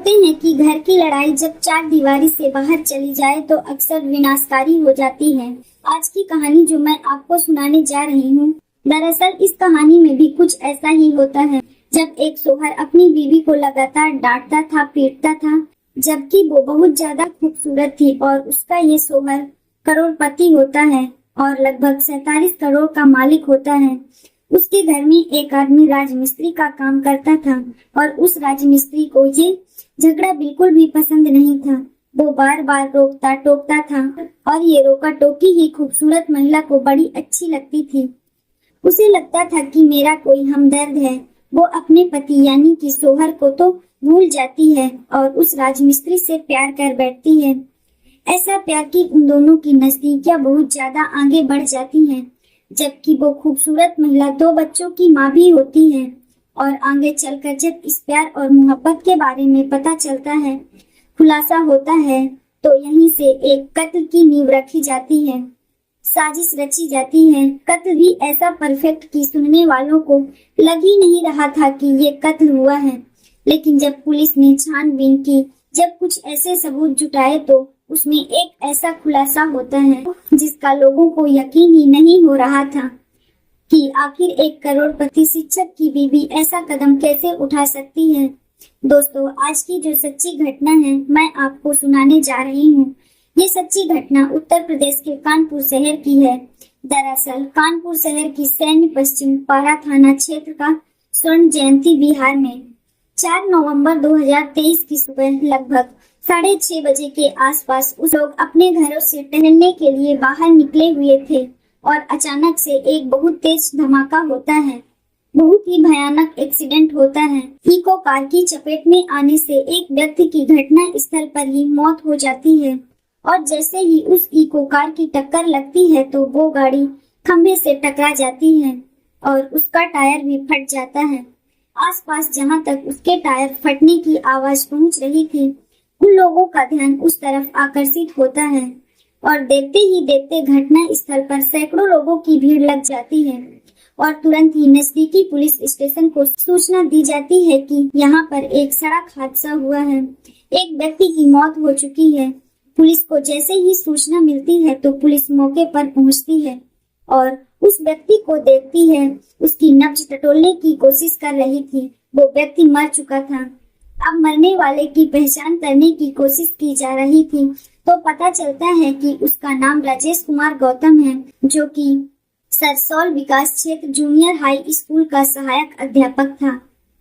कहते हैं कि घर की लड़ाई जब चार दीवारी से बाहर चली जाए तो अक्सर विनाशकारी हो जाती है। आज की कहानी जो मैं आपको सुनाने जा रही हूँ, दरअसल इस कहानी में भी कुछ ऐसा ही होता है। जब एक शौहर अपनी बीवी को लगातार डांटता था, पीटता था, जबकि वो बहुत ज्यादा खूबसूरत थी और उसका ये शौहर करोड़पति होता है और लगभग 47 करोड़ का मालिक होता है। उसके घर में एक आदमी राजमिस्त्री का काम करता था और उस राजमिस्त्री को ये झगड़ा बिल्कुल भी पसंद नहीं था। वो बार बार रोकता टोकता था और ये रोका टोकी ही खूबसूरत महिला को बड़ी अच्छी लगती थी। उसे लगता था कि मेरा कोई हमदर्द है। वो अपने पति यानी कि शौहर को तो भूल जाती है और उस राजमिस्त्री से प्यार कर बैठती है। ऐसा प्यार कि उन दोनों की नजदीकियां बहुत ज्यादा आगे बढ़ जाती हैं, जबकि वो खूबसूरत महिला 2 बच्चों की माँ भी होती है। और आगे चलकर जब इस प्यार और मोहब्बत के बारे में पता चलता है, खुलासा होता है, तो यहीं से एक कत्ल की नींव रखी जाती है, साजिश रची जाती है। कत्ल भी ऐसा परफेक्ट कि सुनने वालों को लग ही नहीं रहा था कि ये कत्ल हुआ है। लेकिन जब पुलिस ने छानबीन की, जब कुछ ऐसे सबूत जुटाए, तो उसमें एक ऐसा खुलासा होता है जिसका लोगों को यकीन ही नहीं हो रहा था कि आखिर एक करोड़पति शिक्षक की बीवी ऐसा कदम कैसे उठा सकती है। दोस्तों, आज की जो सच्ची घटना है मैं आपको सुनाने जा रही हूँ। ये सच्ची घटना उत्तर प्रदेश के कानपुर शहर की है। दरअसल कानपुर शहर की सैन्य पश्चिम पारा थाना क्षेत्र का स्वर्ण जयंती बिहार में 4 नवंबर 2023 की सुबह लगभग 6:30 बजे के आसपास उस लोग अपने घरों से टहलने के लिए बाहर निकले हुए थे और अचानक से एक बहुत तेज धमाका होता है। बहुत ही भयानक एक्सीडेंट होता है। इको कार की चपेट में आने से एक व्यक्ति की घटना स्थल पर ही मौत हो जाती है और जैसे ही उस इको कार की टक्कर लगती है तो वो गाड़ी खंभे से टकरा जाती है और उसका टायर भी फट जाता है। आसपास जहां तक उसके टायर फटने की आवाज पहुंच रही थी, उन लोगों का ध्यान उस तरफ आकर्षित होता है और देखते ही देखते घटना स्थल पर सैकड़ों लोगों की भीड़ लग जाती है और तुरंत ही नजदीकी पुलिस स्टेशन को सूचना दी जाती है कि यहाँ पर एक सड़क हादसा हुआ है, एक व्यक्ति की मौत हो चुकी है। पुलिस को जैसे ही सूचना मिलती है तो पुलिस मौके पर पहुंचती है और उस व्यक्ति को देखती है। उसकी नब्ज टटोलने की कोशिश कर रही थी। वो व्यक्ति मर चुका था। अब मरने वाले की पहचान करने की कोशिश की जा रही थी तो पता चलता है कि उसका नाम राजेश कुमार गौतम है, जो कि सरसौल विकास क्षेत्र जूनियर हाई स्कूल का सहायक अध्यापक था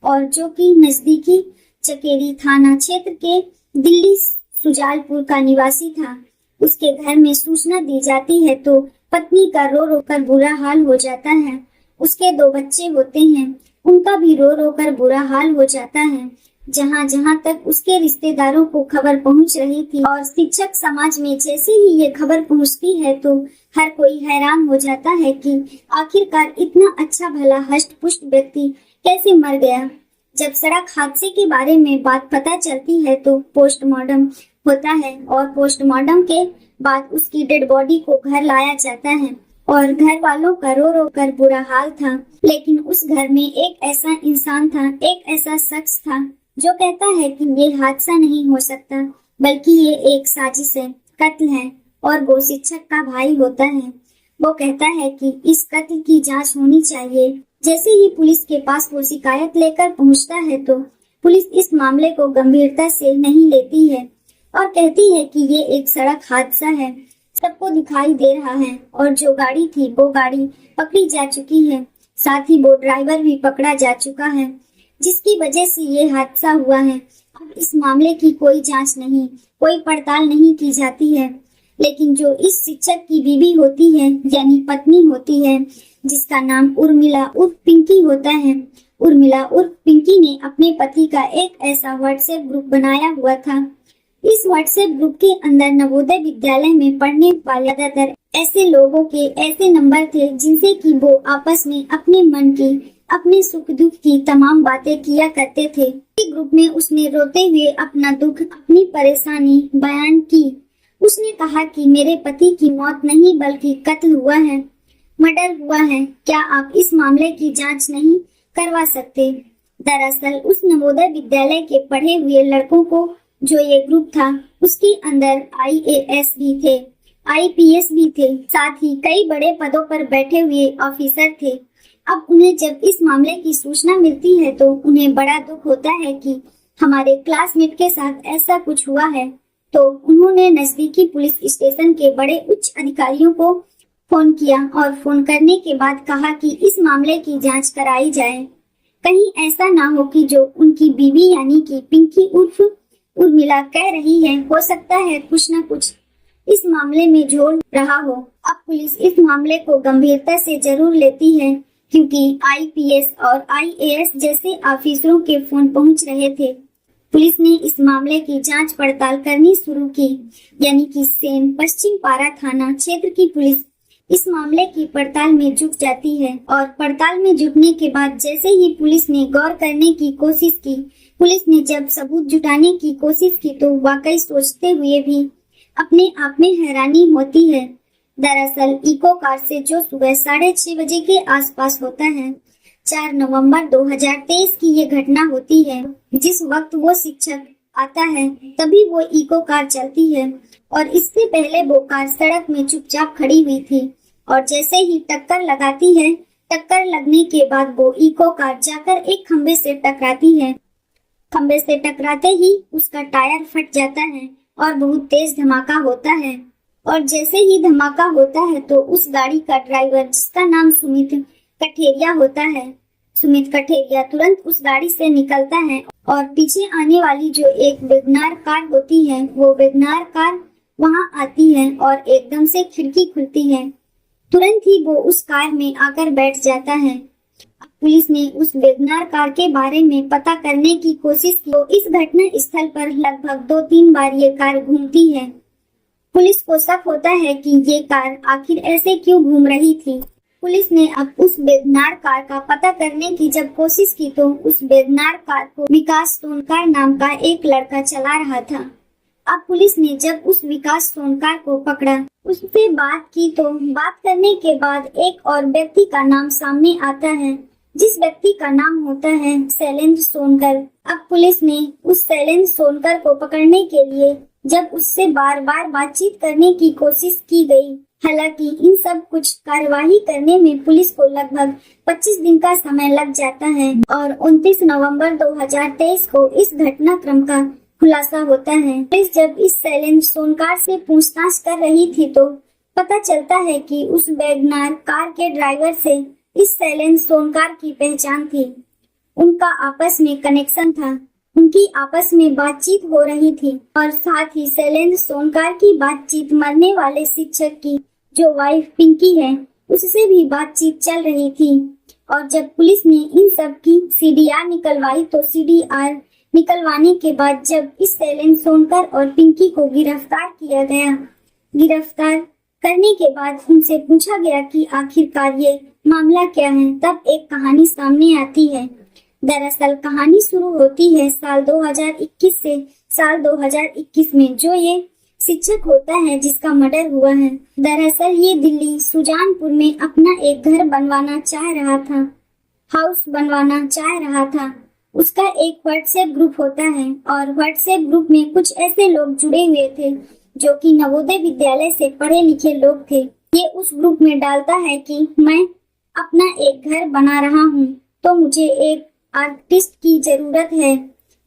और जो कि नजदीकी चकेरी थाना क्षेत्र के दिल्ली सुजालपुर का निवासी था। उसके घर में सूचना दी जाती है तो पत्नी का रो रो कर बुरा हाल हो जाता है। उसके 2 बच्चे होते हैं, उनका भी रो रो कर बुरा हाल हो जाता है। जहां जहां तक उसके रिश्तेदारों को खबर पहुंच रही थी और शिक्षक समाज में जैसे ही ये खबर पहुंचती है तो हर कोई हैरान हो जाता है कि आखिरकार इतना अच्छा भला हष्ट पुष्ट व्यक्ति कैसे मर गया। जब सड़क हादसे के बारे में बात पता चलती है तो पोस्टमार्टम होता है और पोस्टमार्टम के बाद उसकी डेड बॉडी को घर लाया जाता है और घर वालों का रो रो कर बुरा हाल था। लेकिन उस घर में एक ऐसा इंसान था, एक ऐसा शख्स था जो कहता है कि ये हादसा नहीं हो सकता, बल्कि ये एक साजिश है, कत्ल है और वो शिक्षक का भाई होता है। वो कहता है कि इस कत्ल की जांच होनी चाहिए। जैसे ही पुलिस के पास वो शिकायत लेकर पहुंचता है तो पुलिस इस मामले को गंभीरता से नहीं लेती है और कहती है कि ये एक सड़क हादसा है, सबको दिखाई दे रहा है और जो गाड़ी थी वो गाड़ी पकड़ी जा चुकी है, साथ ही वो ड्राइवर भी पकड़ा जा चुका है, जिसकी वजह से ये हादसा हुआ है। अब इस मामले की कोई जांच नहीं, कोई पड़ताल नहीं की जाती है। लेकिन जो इस शिक्षक की बीवी होती है यानी पत्नी होती है, जिसका नाम उर्मिला उर्फ पिंकी होता है, उर्मिला उर्फ पिंकी ने अपने पति का एक ऐसा व्हाट्सएप ग्रुप बनाया हुआ था। इस व्हाट्सएप ग्रुप के अंदर नवोदय विद्यालय में पढ़ने वाले ज्यादातर ऐसे लोगों के ऐसे नंबर थे जिनसे कि वो आपस में अपने मन की, अपने सुख दुख की तमाम बातें किया करते थे। इस ग्रुप में उसने रोते हुए अपना दुख, अपनी परेशानी बयान की। उसने कहा कि मेरे पति की मौत नहीं बल्कि कत्ल हुआ है, मर्डर हुआ है। क्या आप इस मामले की जांच नहीं करवा सकते? दरअसल उस नवोदय विद्यालय के पढ़े हुए लड़कों को जो ये ग्रुप था, उसके अंदर IAS भी थे, IPS भी थे, साथ ही कई बड़े पदों पर बैठे हुए ऑफिसर थे। अब उन्हें जब इस मामले की सूचना मिलती है तो उन्हें बड़ा दुख होता है कि हमारे क्लासमेट के साथ ऐसा कुछ हुआ है। तो उन्होंने नजदीकी पुलिस स्टेशन के बड़े उच्च अधिकारियों को फोन किया और फोन करने के बाद कहा कि इस मामले की जांच कराई जाए। कहीं ऐसा ना हो कि जो उनकी बीवी यानी कि पिंकी उर्फ उर्मिला कह रही है, हो सकता है कुछ न कुछ इस मामले में झोल रहा हो। अब पुलिस इस मामले को गंभीरता से जरूर लेती है, क्योंकि IPS और IAS जैसे ऑफिसरों के फोन पहुंच रहे थे। पुलिस ने इस मामले की जांच पड़ताल करनी शुरू की, यानी कि सेन पश्चिम पारा थाना क्षेत्र की पुलिस इस मामले की पड़ताल में जुट जाती है। और पड़ताल में जुटने के बाद जैसे ही पुलिस ने गौर करने की कोशिश की, पुलिस ने जब सबूत जुटाने की कोशिश की तो वाकई सोचते हुए भी अपने आप में हैरानी होती है। दरअसल इको कार से जो सुबह 6:30 बजे के आसपास होता है, 4 नवंबर 2023 की ये घटना होती है। जिस वक्त वो शिक्षक आता है तभी वो इको कार चलती है और इससे पहले वो कार सड़क में चुपचाप खड़ी हुई थी और जैसे ही टक्कर लगाती है, टक्कर लगने के बाद वो इको कार जाकर एक खंबे से टकराती है। खंबे से टकराते ही उसका टायर फट जाता है और बहुत तेज धमाका होता है। और जैसे ही धमाका होता है तो उस गाड़ी का ड्राइवर, जिसका नाम सुमित कठेरिया होता है, सुमित कठेरिया तुरंत उस गाड़ी से निकलता है और पीछे आने वाली जो एक वैगनार कार होती है, वो वैगनार कार वहां आती है और एकदम से खिड़की खुलती है। तुरंत ही वो उस कार में आकर बैठ जाता है। पुलिस ने उस वैगनार कार के बारे में पता करने की कोशिश की तो इस घटना स्थल पर लगभग 2-3 बार ये कार घूमती है। पुलिस को शक होता है कि ये कार आखिर ऐसे क्यों घूम रही थी। पुलिस ने अब उस वैगनार कार का पता करने की जब कोशिश की तो उस वैगनार कार को विकास सोनकर नाम का एक लड़का चला रहा था। अब पुलिस ने जब उस विकास सोनकर को पकड़ा, उससे बात की तो बात करने के बाद एक और व्यक्ति का नाम सामने आता है, जिस व्यक्ति का नाम होता है शैलेंद्र सोनकर। अब पुलिस ने उस शैलेंद्र सोनकर को पकड़ने के लिए जब उससे बार बार बातचीत करने की कोशिश की गई, हालांकि इन सब कुछ कार्यवाही करने में पुलिस को लगभग 25 दिन का समय लग जाता है और 29 नवंबर 2023 को इस घटनाक्रम का खुलासा होता है। पुलिस जब इस शैलेंद्र सोनकर से पूछताछ कर रही थी तो पता चलता है कि उस वैगनार कार के ड्राइवर से इस शैलेंद्र सोनकर की पहचान थी। उनका आपस में कनेक्शन था, उनकी आपस में बातचीत हो रही थी और साथ ही शैलेंद्र सोनकर की बातचीत मरने वाले शिक्षक की जो वाइफ पिंकी है उससे भी बातचीत चल रही थी। और जब पुलिस ने इन सब की CDR निकलवाई तो CDR निकलवाने के बाद जब इस शैलेंद्र सोनकर और पिंकी को गिरफ्तार किया गया, गिरफ्तार करने के बाद उनसे पूछा गया कि आखिरकार ये मामला क्या है, तब एक कहानी सामने आती है। दरअसल कहानी शुरू होती है साल 2021 से। साल 2021 में जो ये शिक्षक होता है जिसका मर्डर हुआ है, दरअसल ये दिल्ली सुजानपुर में अपना एक घर बनवाना चाह रहा था, हाउस बनवाना चाह रहा था। उसका एक व्हाट्सएप ग्रुप होता है और व्हाट्सएप ग्रुप में कुछ ऐसे लोग जुड़े हुए थे जो कि नवोदय विद्यालय से पढ़े लिखे लोग थे। ये उस ग्रुप में डालता है कि मैं अपना एक घर बना रहा हूँ तो मुझे एक आर्टिस्ट की जरूरत है,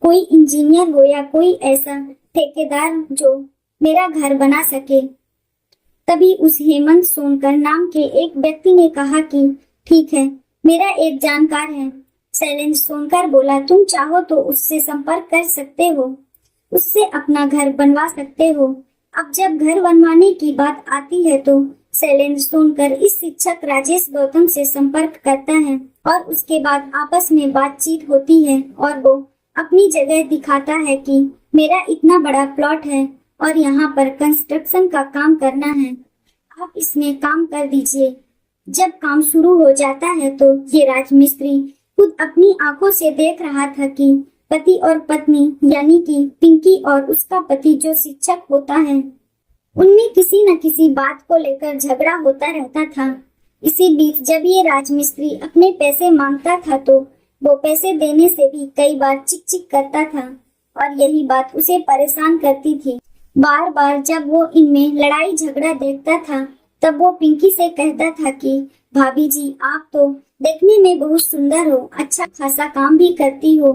कोई इंजीनियर हो या कोई ऐसा ठेकेदार जो मेरा घर बना सके। तभी उस हेमंत सोनकर नाम के एक व्यक्ति ने कहा कि ठीक है, मेरा एक जानकार है। शैलेंद्र सोनकर बोला, तुम चाहो तो उससे संपर्क कर सकते हो, उससे अपना घर बनवा सकते हो। अब जब घर बनवाने की बात आती है तो शैलेंद्र सोनकर इस शिक्षक राजेश गौतम से संपर्क करता है और उसके बाद आपस में बातचीत होती है और वो अपनी जगह दिखाता है कि मेरा इतना बड़ा प्लॉट है और यहाँ पर कंस्ट्रक्शन का काम करना है, आप इसमें काम कर दीजिए। जब काम शुरू हो जाता है तो ये राजमिस्त्री खुद अपनी आंखों से देख रहा था कि पति और पत्नी यानी कि पिंकी और उसका पति जो शिक्षक होता है, उनमें किसी न किसी बात को लेकर झगड़ा होता रहता था। इसी बीच जब ये राजमिस्त्री अपने पैसे मांगता था तो वो पैसे देने से भी कई बार चिक चिक करता था और यही बात उसे परेशान करती थी। बार बार जब वो इनमें लड़ाई झगड़ा देखता था तब वो पिंकी से कहता था कि भाभी जी, आप तो देखने में बहुत सुंदर हो, अच्छा खासा काम भी करती हो,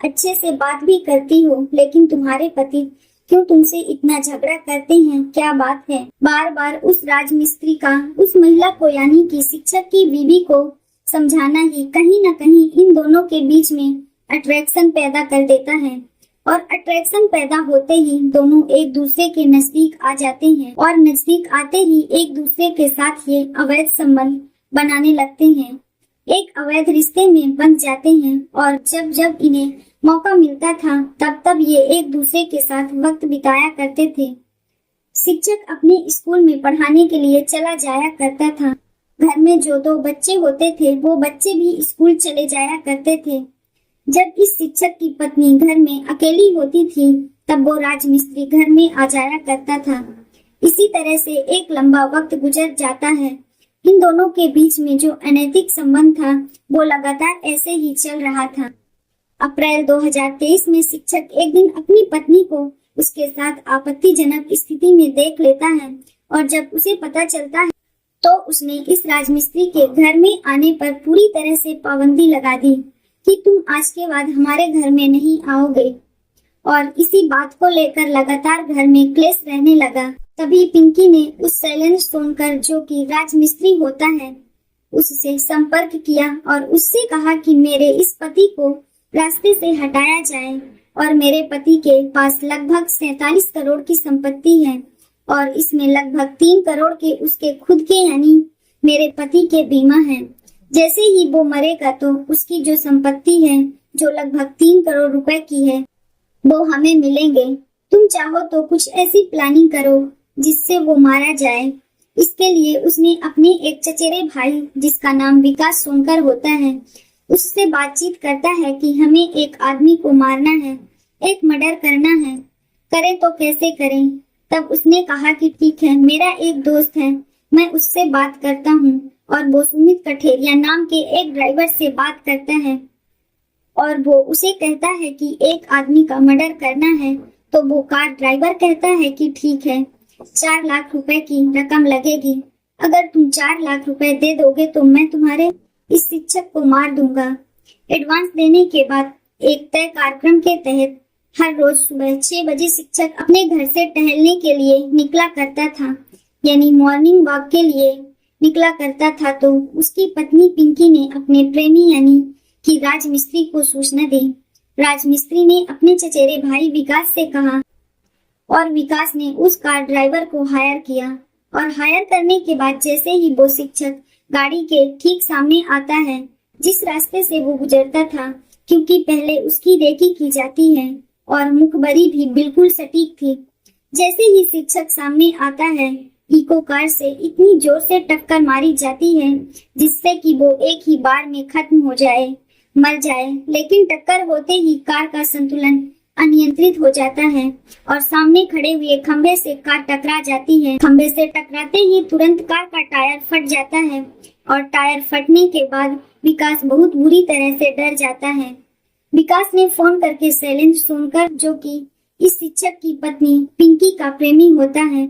अच्छे से बात भी करती हो, लेकिन तुम्हारे पति क्यों तुमसे इतना झगड़ा करते हैं, क्या बात है? बार बार उस राजमिस्त्री का उस महिला को यानी कि शिक्षक की बीवी को समझाना ही कहीं न कहीं इन दोनों के बीच में अट्रैक्शन पैदा कर देता है और अट्रैक्शन पैदा होते ही दोनों एक दूसरे के नजदीक आ जाते हैं और नजदीक आते ही एक दूसरे के साथ ये अवैध संबंध बनाने लगते हैं, एक अवैध रिश्ते में बंध जाते हैं और जब जब इन्हें मौका मिलता था तब तब ये एक दूसरे के साथ वक्त बिताया करते थे। शिक्षक अपने स्कूल में पढ़ाने के लिए चला जाया करता था। घर में जो दो बच्चे होते थे वो बच्चे भी स्कूल चले जाया करते थे। जब इस शिक्षक की पत्नी घर में अकेली होती थी तब वो राजमिस्त्री घर में आ जाया करता था। इसी तरह से एक लंबा वक्त गुजर जाता है। इन दोनों के बीच में जो अनैतिक संबंध था वो लगातार ऐसे ही चल रहा था। अप्रैल 2023 में शिक्षक एक दिन अपनी पत्नी को उसके साथ आपत्तिजनक स्थिति में देख लेता है और जब उसे पता चलता है तो उसने इस राजमिस्त्री के घर में आने पर पूरी तरह से पाबंदी लगा दी कि तुम आज के बाद हमारे घर में नहीं आओगे और इसी बात को लेकर लगातार घर में क्लेश रहने लगा। तभी पिंकी ने उस शैलेंद्र सोनकर जो कि राजमिस्त्री होता है उससे संपर्क किया और उससे कहा कि मेरे इस पति को रास्ते से हटाया जाए और मेरे पति के पास लगभग 47 करोड़ की संपत्ति है और इसमें लगभग 3 करोड़ के उसके खुद के यानी मेरे पति के बीमा है। जैसे ही वो मरेगा तो उसकी जो संपत्ति है जो लगभग 3 करोड़ रुपए की है वो हमें मिलेंगे। तुम चाहो तो कुछ ऐसी प्लानिंग करो जिससे वो मारा जाए। इसके लिए उसने अपने एक चचेरे भाई जिसका नाम विकास सोनकर होता है उससे बातचीत करता है कि हमें एक आदमी को मारना है, एक मर्डर करना है, करें तो कैसे करें। तब उसने कहा कि ठीक है, मेरा एक दोस्त है, मैं उससे बात करता हूँ और वो सुमित कठेरिया नाम के एक ड्राइवर से बात करता है और वो उसे कहता है कि एक आदमी का मर्डर करना है। तो वो कार ड्राइवर कहता है कि ठीक है, 4 लाख रुपए की रकम लगेगी, अगर तुम 4 लाख रुपए दे दोगे तो मैं तुम्हारे इस शिक्षक को मार दूंगा। एडवांस देने के बाद एक तय कार्यक्रम के तहत हर रोज सुबह 6 बजे शिक्षक अपने घर से टहलने के लिए निकला करता था, यानी मॉर्निंग वॉक के लिए निकला करता था। तो उसकी पत्नी पिंकी ने अपने प्रेमी यानी कि राजमिस्त्री को सूचना दी। राजमिस्त्री ने अपने चचेरे भाई विकास से कहा और विकास ने उस कार ड्राइवर को हायर किया और हायर करने के बाद जैसे ही वो शिक्षक गाड़ी के ठीक सामने आता है जिस रास्ते से वो गुजरता था, क्योंकि पहले उसकी रेकी की जाती है और मुखबरी भी बिल्कुल सटीक थी। जैसे ही शिक्षक सामने आता है इको कार से इतनी जोर से टक्कर मारी जाती है जिससे कि वो एक ही बार में खत्म हो जाए, मर जाए। लेकिन टक्कर होते ही कार का संतुलन अनियंत्रित हो जाता है और सामने खड़े हुए खंबे से कार टकरा जाती है। खंबे से टकराते ही तुरंत कार का टायर फट जाता है और टायर फटने के बाद विकास बहुत बुरी तरह से डर जाता है। विकास ने फोन करके शैलेंद्र सोनकर जो कि इस शिक्षक की पत्नी पिंकी का प्रेमी होता है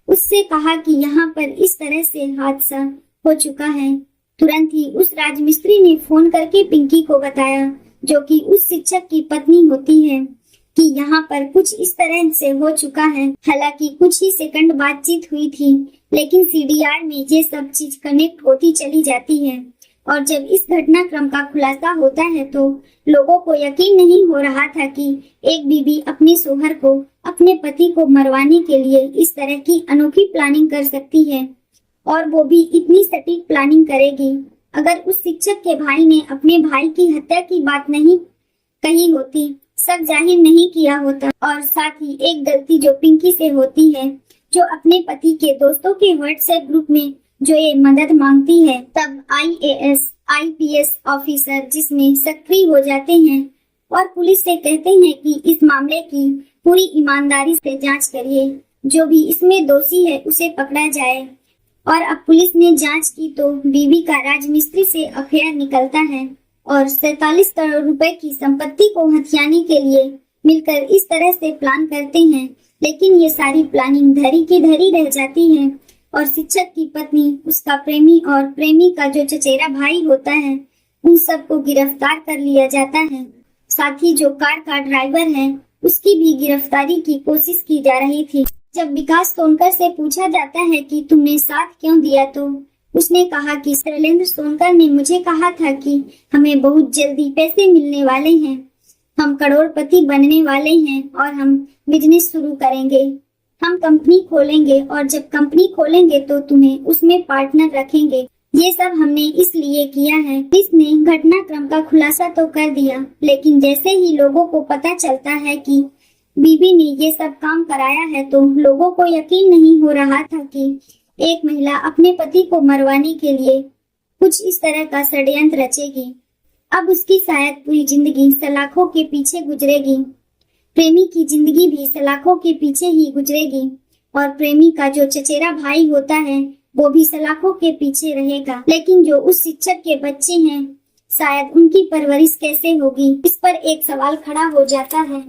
उससे कहा कि यहाँ पर इस तरह से हादसा हो चुका है। तुरंत ही उस राजमिस्त्री ने फोन करके पिंकी को बताया जो कि उस शिक्षक की पत्नी होती है कि यहाँ पर कुछ इस तरह से हो चुका है। हालांकि कुछ ही सेकंड बातचीत हुई थी लेकिन सीडीआर में ये सब चीज कनेक्ट होती चली जाती है और जब इस घटनाक्रम का खुलासा होता है तो लोगों को यकीन नहीं हो रहा था कि एक बीवी अपने शोहर को अपने पति को मरवाने के लिए इस तरह की अनोखी प्लानिंग कर सकती है और वो भी इतनी सटीक प्लानिंग करेगी। अगर उस शिक्षक के भाई ने अपने भाई की हत्या की बात नहीं कही होती, शक जाहिर नहीं किया होता और साथ ही एक गलती जो पिंकी से होती है जो अपने पति के दोस्तों के व्हाट्सएप ग्रुप में जो ये मदद मांगती है, तब IAS IPS ऑफिसर जिसमें सक्रिय हो जाते हैं और पुलिस से कहते हैं कि इस मामले की पूरी ईमानदारी से जांच करिए, जो भी इसमें दोषी है उसे पकड़ा जाए। और अब पुलिस ने जांच की तो बीवी का राजमिस्त्री से अफेयर निकलता है और 47 करोड़ रुपए की संपत्ति को हथियाने के लिए मिलकर इस तरह से प्लान करते हैं। लेकिन ये सारी प्लानिंग धरी की धरी रह जाती है और शिक्षक की पत्नी, उसका प्रेमी और प्रेमी का जो चचेरा भाई होता है, उन सबको गिरफ्तार कर लिया जाता है। साथ ही जो कार का ड्राइवर है, उसकी भी गिरफ्तारी की कोशिश की जा रही थी। जब विकास सोनकर से पूछा जाता है कि तुमने साथ क्यों दिया, तो उसने कहा कि शैलेंद्र सोनकर ने मुझे कहा था कि हमें बहुत जल्दी पैसे मिलने वाले हैं, हम करोड़पति बनने वाले हैं और हम बिजनेस शुरू करेंगे, हम कंपनी खोलेंगे और जब कंपनी खोलेंगे तो तुम्हें उसमें पार्टनर रखेंगे। ये सब हमने इसलिए किया है। इसने घटनाक्रम का खुलासा तो कर दिया, लेकिन जैसे ही लोगों को पता चलता है कि बीबी ने ये सब काम कराया है, तो लोगों को यकीन नहीं हो रहा था कि एक महिला अपने पति को मरवाने के लिए कुछ इस तरह का षड्यंत्र रचेगी। अब उसकी शायद पूरी जिंदगी सलाखों के पीछे गुजरेगी। प्रेमी की जिंदगी भी सलाखों के पीछे ही गुजरेगी और प्रेमी का जो चचेरा भाई होता है, वो भी सलाखों के पीछे रहेगा। लेकिन जो उस शिक्षक के बच्चे हैं, शायद उनकी परवरिश कैसे होगी, इस पर एक सवाल खड़ा हो जाता है।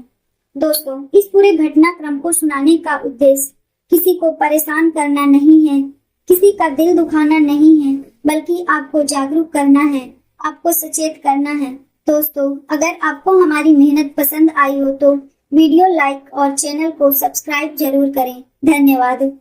दोस्तों, इस पूरे घटनाक्रम को सुनाने का उद्देश्य किसी को परेशान करना नहीं है, किसी का दिल दुखाना नहीं है, बल्कि आपको जागरूक करना है, आपको सचेत करना है। दोस्तों, अगर आपको हमारी मेहनत पसंद आई हो तो वीडियो लाइक और चैनल को सब्सक्राइब जरूर करें। धन्यवाद।